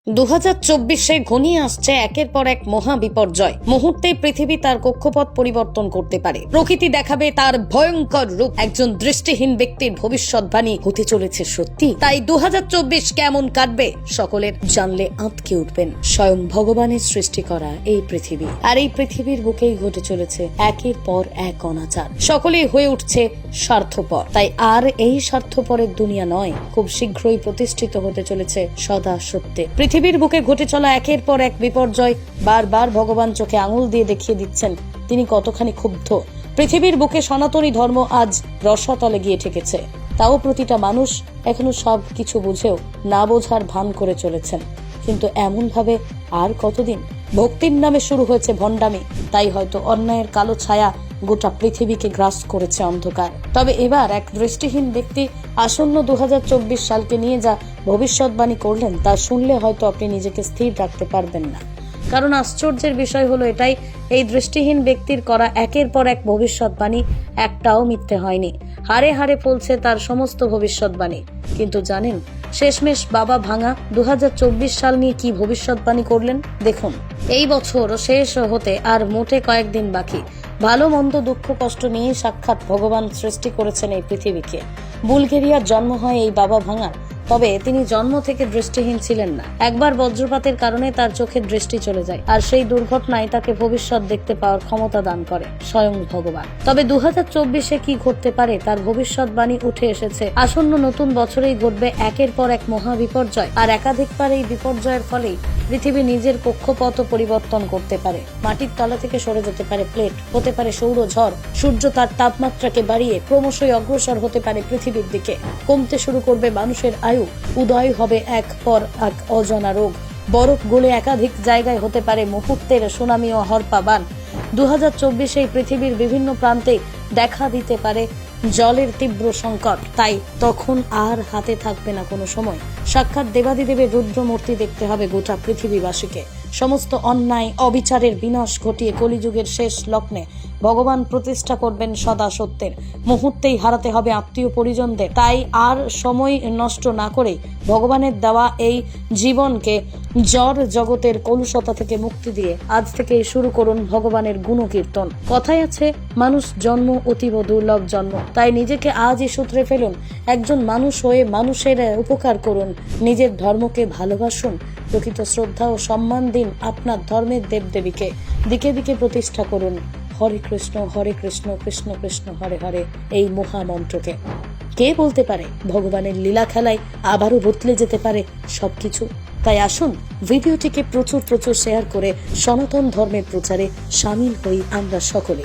2024 ঘনিয়ে আসছে একের পর এক মহা বিপর্যয়। মুহূর্তে পৃথিবী তার কক্ষপথ পরিবর্তন করতে পারে। প্রকৃতি দেখাবে তার ভয়ঙ্কর রূপ। একজন দৃষ্টিহীন ব্যক্তির ভবিষ্যৎবাণী হতে চলেছে সত্যি। তাই 2024 কেমন কাটবে সকলের জানলে আঁতকে উঠবেন। স্বয়ং ভগবানের সৃষ্টি করা এই পৃথিবী, আর এই পৃথিবীর বুকেই ঘটে চলেছে একের পর এক অনাচার। সকলেই হয়ে উঠছে স্বার্থপর। তাই আর এই স্বার্থপরের দুনিয়া নয়, খুব শীঘ্রই প্রতিষ্ঠিত হতে চলেছে সদা সত্যে। পৃথিবীর বুকে ঘটে চলা একের পর এক বিপর্যয় বারবার ভগবান চোখে আঙুল দিয়ে দেখিয়ে দিচ্ছেন তিনি কতখানি ক্ষুব্ধ। পৃথিবীর বুকে সনাতনী ধর্ম আজ রসাতলে গিয়ে ঠেকেছে। তাও প্রতিটা মানুষ এখনো সব কিছু বুঝেও না বোঝার ভান করে চলেছেন। কিন্তু এমন ভাবে আর কতদিন? ভক্তির নামে শুরু হয়েছে ভণ্ডামি। তাই হয়তো অন্যায়ের কালো ছায়া গোটা পৃথিবীকে গ্রাস করেছে অন্ধকার। তবে এবার এক দৃষ্টিহীন ব্যক্তি আসন্ন 2024 সালকে নিয়ে যা ভবিষ্যৎবাণী করলেন তা শুনলে হয়তো আপনি নিজেকে স্থির রাখতে পারবেন না। কারণ আশ্চর্যের বিষয় হলো এটাই, এই দৃষ্টিহীন ব্যক্তির করা একের পর এক ভবিষ্যৎবাণী একটাও মিথ্যে হয়নি। হারে হারে ফলছে তার সমস্ত ভবিষ্যৎবাণী। কিন্তু জানেন শেষমেশ বাবা ভাঙা 2024 সাল নিয়ে কি ভবিষ্যৎবাণী করলেন? দেখুন, এই বছর শেষ হতে আর মোটে কয়েকদিন বাকি। ভালো মন্দ দুঃখ কষ্ট নিয়ে সাক্ষাৎ ভগবান সৃষ্টি করেছেন এই পৃথিবীকে। বুলগেরিয়ার জন্ম হয় এই বাবা ভাঙার। তবে তিনি জন্ম থেকে দৃষ্টিহীন ছিলেন না। একবার বজ্রপাতের কারণে তার চোখের দৃষ্টি চলে যায়, আর সেই দুর্ঘটনায় তাকে ভবিষ্যৎ দেখতে পাওয়ার ক্ষমতা দান করে স্বয়ং ভগবান। তবে 2024 কি ঘটতে পারে তার ভবিষ্যৎবাণী উঠে এসেছে। আসন্ন নতুন বছরেই ঘটবে একের পর এক মহা বিপর্যয়, আর একাধিকবার এই বিপর্যয়ের ফলেই পৃথিবী নিজের কক্ষপথ পরিবর্তন করতে পারে। মাটির তলা থেকে সরে যেতে পারে প্লেট, হতে পারে সৌরঝড়, সূর্য তার তাপমাত্রাকে বাড়িয়ে ক্রমশই অগ্রসর হতে পারে পৃথিবীর দিকে। কমতে শুরু করবে মানুষের আয়ু, উদয় হবে এক পর এক অজানা রোগ, বরফ গলে একাধিক জায়গায় হতে পারে মুহূর্তের সুনামি ও হরপাবান। 2024 পৃথিবীর বিভিন্ন প্রান্তে দেখা দিতে পারে জলের তীব্র সংকট। তাই তখন আর হাতে থাকবে না কোনো সময়। সাক্ষাৎ দেবাদিদেবের রুদ্রমূর্তি দেখতে হবে গোটা পৃথিবীবাসীকে। সমস্ত অন্যায় অবিচারের বিনাশ ঘটিয়ে কলিযুগের শেষ লগ্নে ভগবান প্রতিষ্ঠা করবেন সদা সত্যের। মুহূর্তেই হারাতে হবে আত্মীয় পরিজনদের। তাই আর সময় নষ্ট না করে ভগবানের দেওয়া এই জীবনকে জড় জগতের কলুষতা থেকে মুক্তি দিয়ে আজ থেকে শুরু করুন ভগবানের গুণকীর্তন। কথায় আছে, মানুষ জন্ম অতীব দুর্লভ জন্ম। তাই নিজেকে আজই শুধরে ফেলুন। একজন মানুষ হয়ে মানুষের উপকার করুন। নিজের ধর্মকে ভালোবাসুন। প্রকৃত শ্রদ্ধা ও সম্মান দিন আপনার ধর্মের দেবদেবীকে। দিকে দিকে প্রতিষ্ঠা করুন হরে কৃষ্ণ কৃষ্ণ কৃষ্ণ হরে হরে এই মহামন্ত্রকে। কে বলতে পারে ভগবানের লীলা খেলায় আবারও বদলে যেতে পারে সবকিছু। তাই আসুন ভিডিওটিকে প্রচুর শেয়ার করে সনাতন ধর্মের প্রচারে সামিল হই আমরা সকলে।